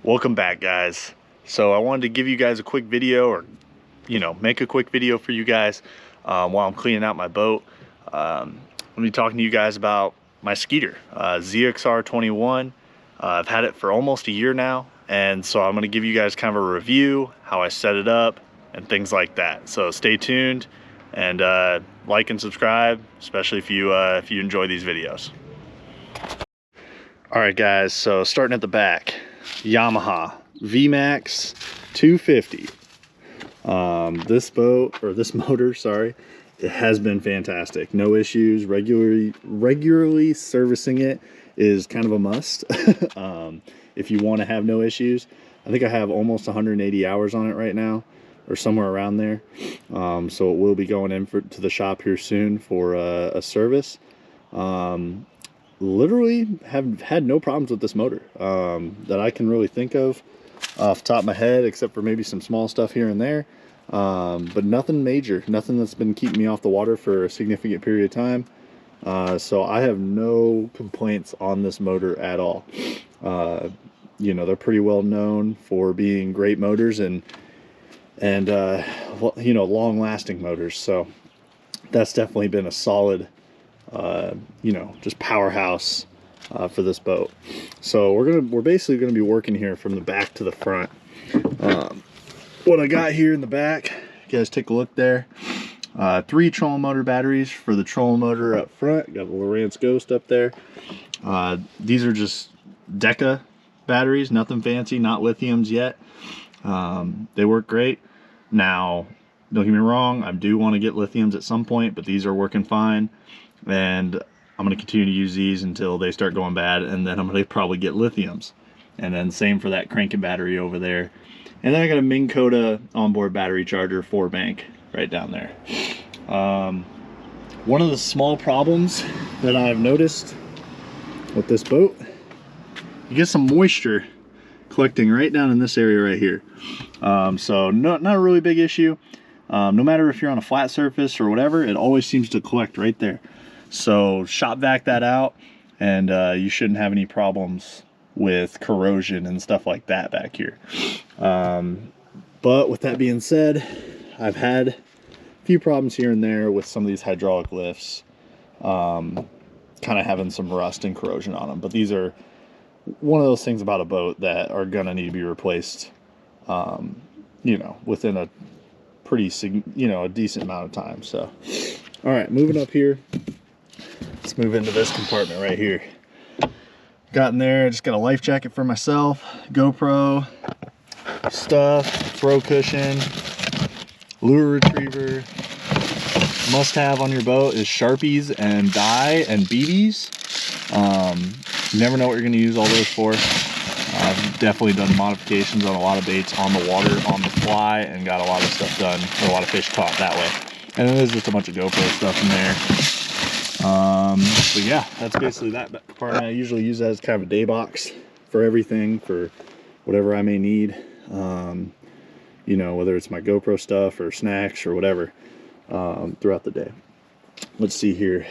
Welcome back, guys. So I wanted to give you guys a quick video, or make a quick video for you guys while I'm cleaning out my boat. I'm gonna be talking to you guys about my Skeeter ZXR 21. I've had it for almost a year now, and so I'm gonna give you guys kind of a review, how I set it up and things like that. So stay tuned and like and subscribe, especially if you enjoy these videos. All right, guys, so starting at the back, Yamaha VMAX 250. This boat, or this motor, sorry, it has been fantastic. No issues. Regularly servicing it is kind of a must. If you want to have no issues. I think I have almost 180 hours on it right now, or somewhere around there. So it will be going in to the shop here soon for a service. Literally have had no problems with this motor that I can really think of off the top of my head, except for maybe some small stuff here and there, but nothing major, nothing that's been keeping me off the water for a significant period of time. So I have no complaints on this motor at all. They're pretty well known for being great motors and long-lasting motors, so that's definitely been a solid just powerhouse for this boat. So we're basically gonna be working here from the back to the front. What I got here in the back, you guys take a look there. 3 trolling motor batteries for the trolling motor up front. Got the Lowrance Ghost up there. These are just Deca batteries, nothing fancy, not lithiums yet. They work great. Now, don't get me wrong, I do want to get lithiums at some point, but these are working fine, and I'm going to continue to use these until they start going bad, and then I'm going to probably get lithiums. And then same for that cranking battery over there. And then I got a Minn Kota onboard battery charger 4-bank right down there. One of the small problems that I've noticed with this boat, you get some moisture collecting right down in this area right here. So not a really big issue. No matter if you're on a flat surface or whatever, it always seems to collect right there. So shop vac that out, and you shouldn't have any problems with corrosion and stuff like that back here. But with that being said, I've had a few problems here and there with some of these hydraulic lifts kind of having some rust and corrosion on them. But these are one of those things about a boat that are gonna need to be replaced within a pretty a decent amount of time. So all right, moving up here, let's move into this compartment right here. Got in there, just got a life jacket for myself, GoPro stuff, throw cushion, lure retriever. Must have on your boat is Sharpies and dye and BBs. You never know what you're going to use all those for. I've definitely done modifications on a lot of baits on the water, on the fly, and got a lot of stuff done, or a lot of fish caught that way. And then there's just a bunch of GoPro stuff in there. But yeah, that's basically that part. I usually use that as kind of a day box for everything, for whatever I may need. Whether it's my GoPro stuff or snacks or whatever throughout the day. Let's see here.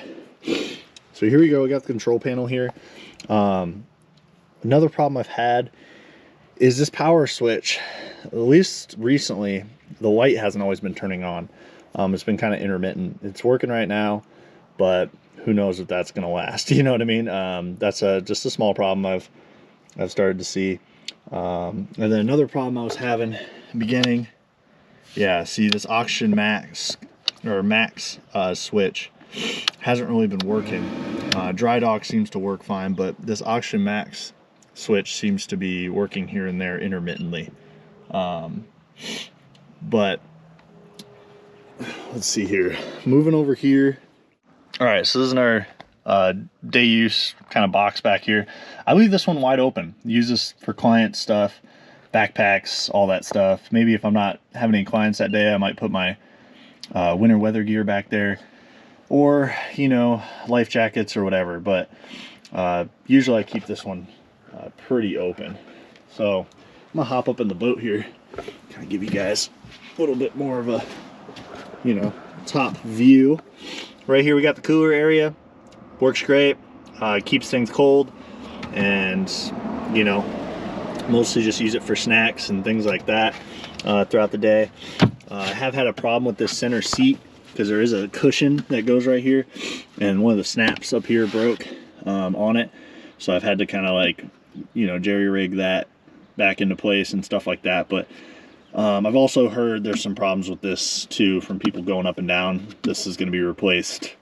So here we go. We got the control panel here. Another problem I've had is this power switch. At least recently, the light hasn't always been turning on. It's been kind of intermittent. It's working right now, but who knows if that's going to last. You know what I mean? That's just a small problem I've started to see. And then another problem I was having in the beginning, yeah, see this Oxygen Max or Max switch hasn't really been working. Dry dock seems to work fine, but this Oxygen Max switch seems to be working here and there intermittently. But let's see here, moving over here. All right, so this is our day use kind of box back here. I leave this one wide open. Use this for client stuff, backpacks, all that stuff. Maybe if I'm not having any clients that day, I might put my winter weather gear back there, or life jackets or whatever. But usually I keep this one pretty open. So I'm gonna hop up in the boat here, kind of give you guys a little bit more of a top view. Right here we got the cooler area. Works great, keeps things cold, and Mostly just use it for snacks and things like that throughout the day. I have had a problem with this center seat because there is a cushion that goes right here, and one of the snaps up here broke on it. So I've had to kind of like, you know, jerry rig that back into place and stuff like that. But I've also heard there's some problems with this too from people going up and down. This is going to be replaced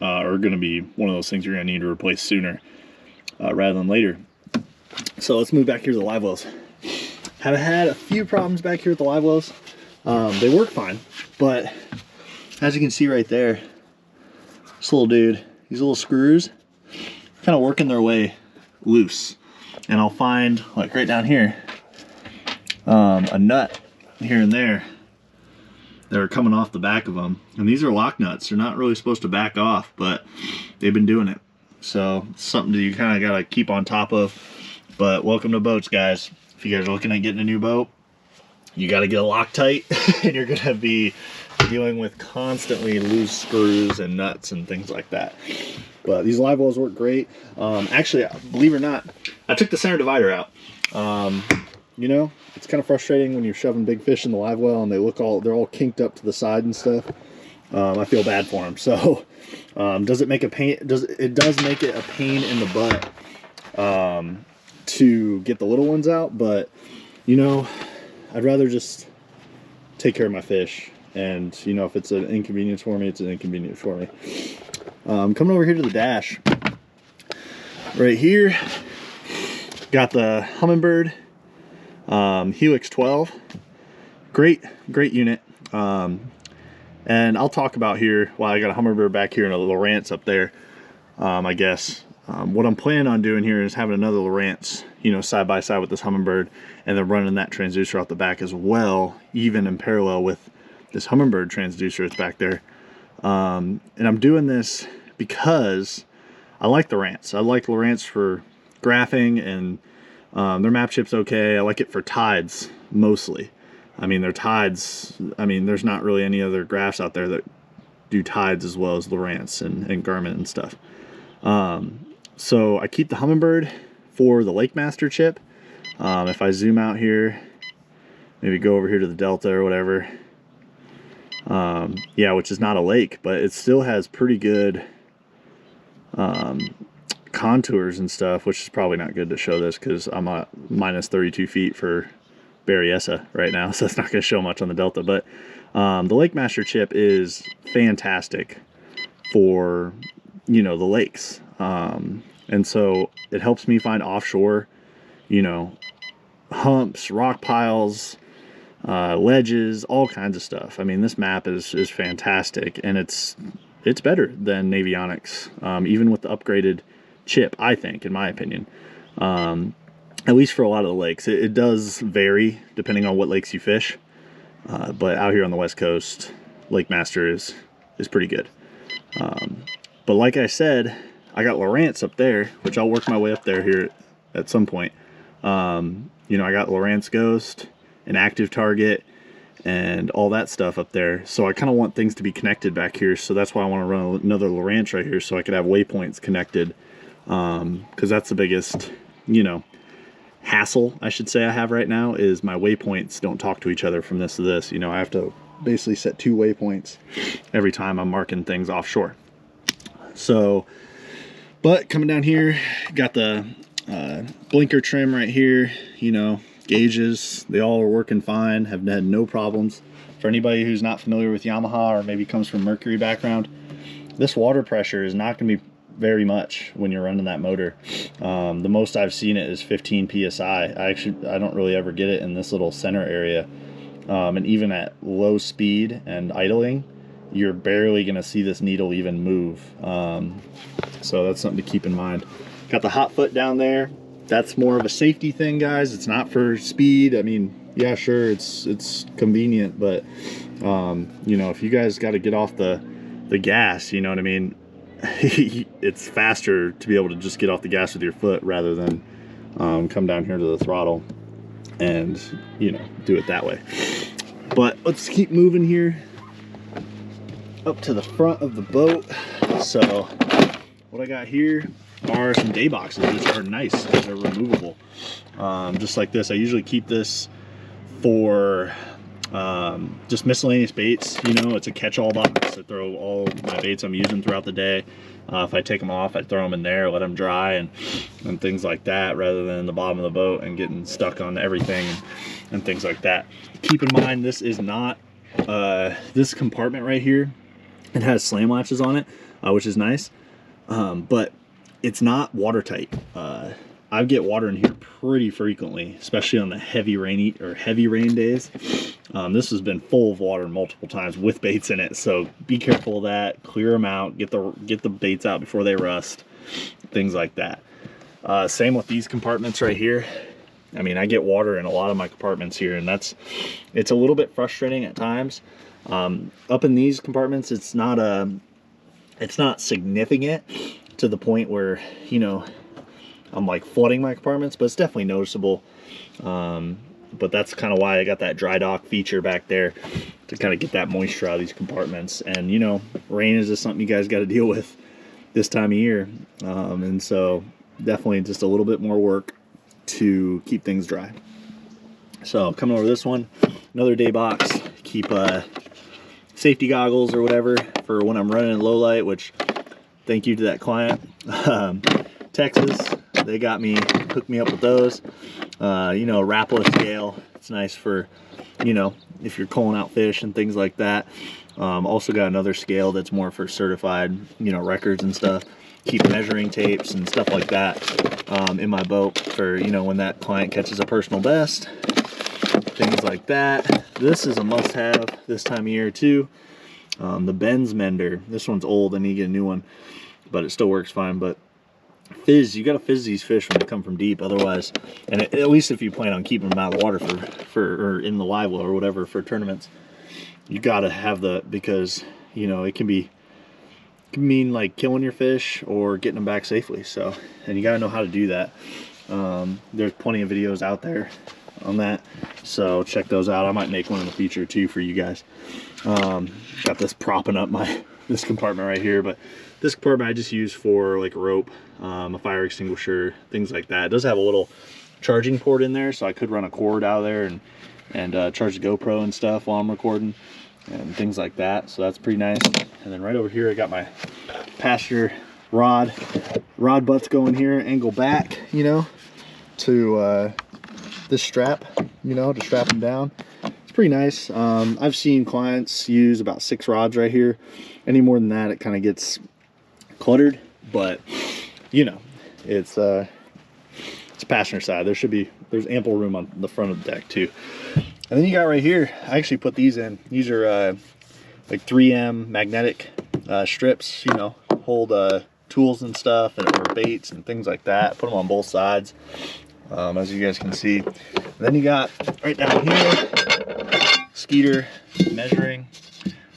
or going to be one of those things you're going to need to replace sooner rather than later. So let's move back here to the live wells. Have had a few problems back here with the live wells. They work fine, but as you can see right there, this little dude, these little screws kind of working their way loose. And I'll find, like right down here, a nut here and there that are coming off the back of them. And these are lock nuts. They're not really supposed to back off, but they've been doing it. So it's something that you kind of got to keep on top of. But welcome to boats, guys. If you guys are looking at getting a new boat, you got to get a Loctite, and you're going to be dealing with constantly loose screws and nuts and things like that. But these live wells work great. Actually, believe it or not, I took the center divider out. You know, it's kind of frustrating when you're shoving big fish in the live well and they're all kinked up to the side and stuff. I feel bad for them. So does it make a pain? It does make it a pain in the butt to get the little ones out, but you know, I'd rather just take care of my fish. And you know, if it's an inconvenience for me, it's an inconvenience for me. Coming over here to the dash, right here, got the Humminbird Helix 12. Great unit. And I'll talk about here, well, I got a Humminbird back here and a Lowrance up there. I guess what I'm planning on doing here is having another Lowrance, you know, side by side with this Humminbird, and then running that transducer out the back as well, even in parallel with this Humminbird transducer that's back there. And I'm doing this because I like the Lowrance. I like Lowrance for graphing, and their map chip's okay. I like it for tides mostly. I mean, their tides, I mean, there's not really any other graphs out there that do tides as well as Lowrance and Garmin and stuff. So I keep the Humminbird for the Lake Master chip. If I zoom out here, maybe go over here to the Delta or whatever. Yeah, which is not a lake, but it still has pretty good contours and stuff, which is probably not good to show this because I'm at minus 32 feet for Berryessa right now, so it's not going to show much on the Delta. But the Lake Master chip is fantastic for, you know, the lakes, and so it helps me find offshore, you know, humps, rock piles, ledges, all kinds of stuff. I mean, this map is fantastic, and it's better than Navionics, even with the upgraded chip, I think, in my opinion. At least for a lot of the lakes. It does vary depending on what lakes you fish, but out here on the West Coast, Lake Master is pretty good. But like I said, I got Lowrance up there, which I'll work my way up there here at some point. You know, I got Lowrance Ghost, an active target, and all that stuff up there. So I kind of want things to be connected back here. So that's why I want to run another Lowrance right here so I could have waypoints connected. Because that's the biggest, you know, hassle, I should say, I have right now is my waypoints don't talk to each other from this to this. You know, I have to basically set 2 waypoints every time I'm marking things offshore. So, but coming down here, got the blinker trim right here, you know, gauges, they all are working fine, have had no problems. For anybody who's not familiar with Yamaha or maybe comes from Mercury background, this water pressure is not going to be very much when you're running that motor. The most I've seen it is 15 psi. I don't really ever get it in this little center area, and even at low speed and idling, you're barely going to see this needle even move. So that's something to keep in mind. Got the hot foot down there. That's more of a safety thing, guys. It's not for speed. I mean, yeah, sure, it's convenient, but you know, if you guys got to get off the gas, you know what I mean, it's faster to be able to just get off the gas with your foot rather than come down here to the throttle and, you know, do it that way. But let's keep moving here up to the front of the boat. So what I got here are some day boxes, which are nice. They're removable, just like this. I usually keep this for just miscellaneous baits. You know, it's a catch-all box. I throw all my baits I'm using throughout the day. If I take them off, I throw them in there, let them dry, and things like that, rather than the bottom of the boat and getting stuck on everything and things like that. Keep in mind, this is not this compartment right here. It has slam latches on it, which is nice, but it's not watertight. I get water in here pretty frequently, especially on the heavy rain days. This has been full of water multiple times with baits in it, so be careful of that. Clear them out, get the baits out before they rust, things like that. Same with these compartments right here. I mean, I get water in a lot of my compartments here, and it's a little bit frustrating at times. Up in these compartments, it's not significant to the point where, you know, I'm like flooding my compartments, but it's definitely noticeable. But that's kind of why I got that dry dock feature back there, to kind of get that moisture out of these compartments. And you know, rain is just something you guys got to deal with this time of year, and so definitely just a little bit more work to keep things dry. So coming over this one, another day box. Keep safety goggles or whatever for when I'm running in low light, which thank you to that client. Texas, they hooked me up with those. You know, Rapala scale. It's nice for, you know, if you're culling out fish and things like that. Also got another scale that's more for certified, you know, records and stuff. Keep measuring tapes and stuff like that in my boat for, you know, when that client catches a personal best, things like that. This is a must-have this time of year too. The Benz Mender. This one's old. I need to get a new one, but it still works fine. But you got to fizz these fish when they come from deep, otherwise, and at least if you plan on keeping them out of the water or in the live well or whatever for tournaments, you got to have because, you know, it can mean like killing your fish or getting them back safely. So, and you got to know how to do that. There's plenty of videos out there on that, so check those out. I might make one in the future too for you guys. Got this propping up this compartment right here, but this compartment I just use for like a rope, a fire extinguisher, things like that. It does have a little charging port in there, so I could run a cord out of there and charge the GoPro and stuff while I'm recording and things like that. So that's pretty nice. And then right over here I got my passenger rod butts going here, angle back, you know, to this strap, you know, to strap them down. It's pretty nice. I've seen clients use about 6 rods right here. Any more than that, it kind of gets cluttered, but you know, it's a passenger side. There's ample room on the front of the deck too. And then you got right here, I actually put these in. These are like 3M magnetic strips, you know, hold tools and stuff or baits and things like that. Put them on both sides, as you guys can see. And then you got right down here, Skeeter measuring.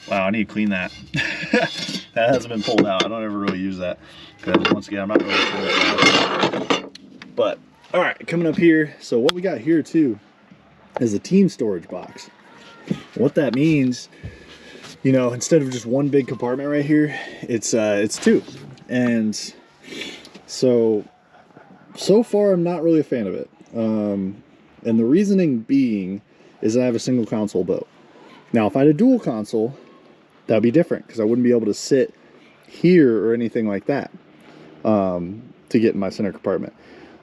Wow, I need to clean that. That hasn't been pulled out. I don't ever really use that because, once again, I'm not really sure that. But all right, coming up here, so what we got here too is a team storage box. What that means, you know, instead of just one big compartment right here, it's 2. And so far I'm not really a fan of it. And the reasoning being is that I have a single console boat. Now if I had a dual console, that'd be different, because I wouldn't be able to sit here or anything like that to get in my center compartment.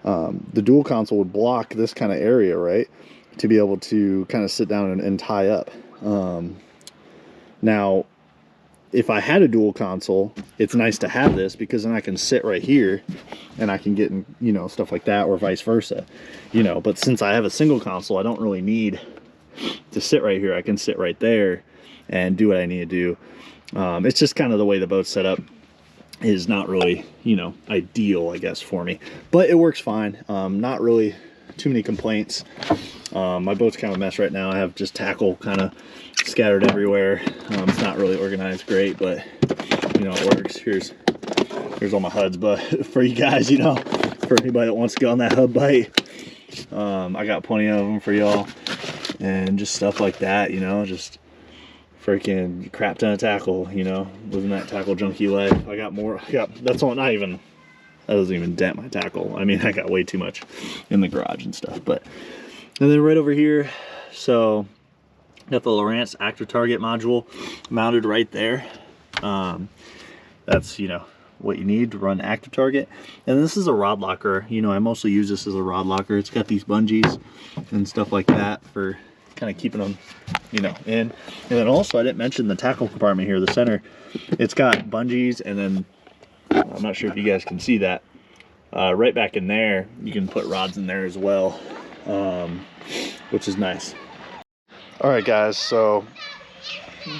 The dual console would block this kind of area, right, to be able to kind of sit down and tie up. Now if I had a dual console, it's nice to have this, because then I can sit right here and I can get in, you know, stuff like that, or vice versa, you know. But since I have a single console, I don't really need to sit right here. I can sit right there and do what I need to do. It's just kind of the way the boat's set up is not really, you know, ideal, I guess, for me, but it works fine. Not really too many complaints. My boat's kind of a mess right now. I have just tackle kind of scattered everywhere. It's not really organized great, but you know, it works. Here's all my HUDs, but for you guys, you know, for anybody that wants to go on that HUD bite, I got plenty of them for y'all, and just stuff like that, you know, just freaking crap ton of tackle, you know, living that tackle junkie life. I got more. That's all, not even that doesn't even dent my tackle. I mean, I got way too much in the garage and stuff. But, and then right over here, so got the Lowrance active target module mounted right there. That's, you know, what you need to run active target. And this is a rod locker. You know, I mostly use this as a rod locker. It's got these bungees and stuff like that for kind of keeping them, you know, in. And then also, I didn't mention the tackle compartment here, the center. It's got bungees, and then I'm not sure if you guys can see that. Right back in there, you can put rods in there as well, which is nice. All right, guys, so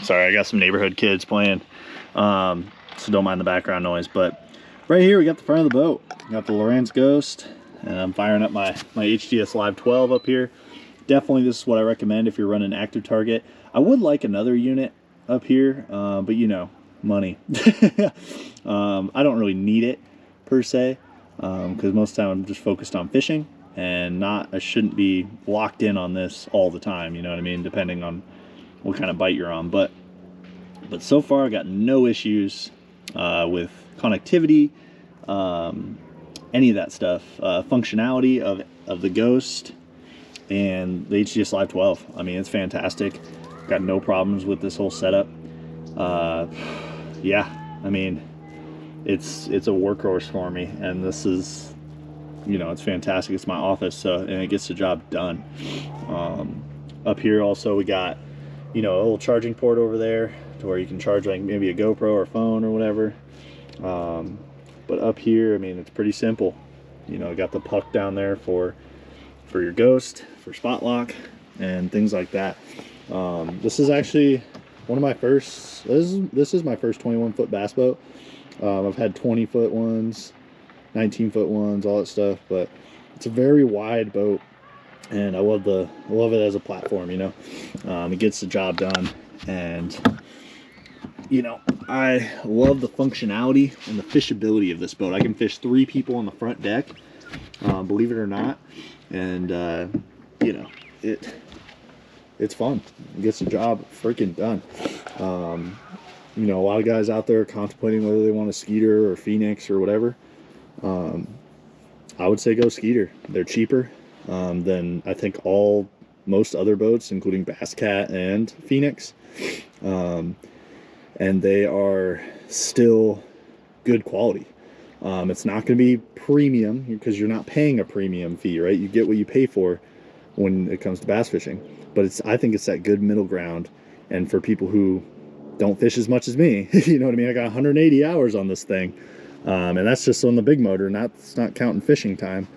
sorry, I got some neighborhood kids playing, so don't mind the background noise. But right here, we got the front of the boat. We got the Lowrance Ghost, and I'm firing up my HDS Live 12 up here. Definitely, this is what I recommend if you're running active target. I would like another unit up here, but you know, money. I don't really need it per se, because most of the time I'm just focused on fishing, and I shouldn't be locked in on this all the time, you know what I mean, depending on what kind of bite you're on. But so far I got no issues with connectivity, any of that stuff, functionality of the Ghost and the HDS Live 12. I mean, it's fantastic. Got no problems with this whole setup. Yeah, I mean, it's a workhorse for me, and this is, you know, it's fantastic. It's my office, so, and it gets the job done. Up here also we got, you know, a little charging port over there to where you can charge like maybe a GoPro or phone or whatever. But up here, I mean, it's pretty simple. You know, got the puck down there for your Ghost, for spot lock and things like that. This is actually one of my first, this is my first 21-foot bass boat. I've had 20-foot ones, 19-foot ones, all that stuff, but it's a very wide boat, and I love it as a platform, you know. It gets the job done, and you know, I love the functionality and the fishability of this boat. I can fish 3 people on the front deck, believe it or not, and you know, it's fun. It gets the job freaking done. You know, a lot of guys out there contemplating whether they want a Skeeter or Phoenix or whatever. I would say go Skeeter. They're cheaper than I think most other boats, including Bass Cat and Phoenix. And they are still good quality. It's not going to be premium because you're not paying a premium fee, right? You get what you pay for when it comes to bass fishing. But I think it's that good middle ground. And for people who don't fish as much as me, you know what I mean? I got 180 hours on this thing. And that's just on the big motor, that's not counting fishing time.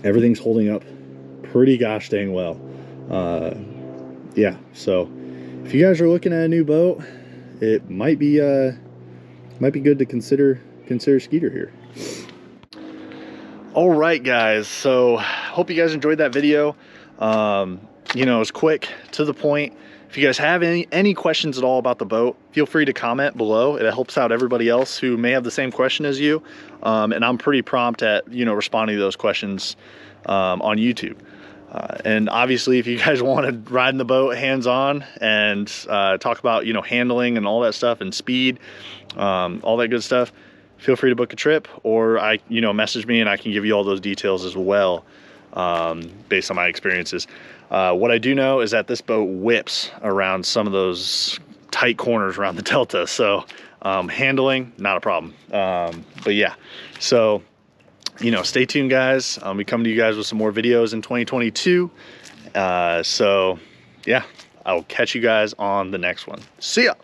Everything's holding up pretty gosh dang well. Yeah, so if you guys are looking at a new boat, it might be good to consider Skeeter here. All right, guys, so hope you guys enjoyed that video. You know, it was quick, to the point. If you guys have any questions at all about the boat, feel free to comment below. It helps out everybody else who may have the same question as you. And I'm pretty prompt at, you know, responding to those questions on YouTube. And obviously, if you guys want to ride in the boat hands-on and talk about, you know, handling and all that stuff and speed, all that good stuff, feel free to book a trip, or you know, message me and I can give you all those details as well, based on my experiences. What I do know is that this boat whips around some of those tight corners around the Delta. So handling, not a problem. But yeah, so, you know, stay tuned, guys. We come to you guys with some more videos in 2022. So yeah, I'll catch you guys on the next one. See ya.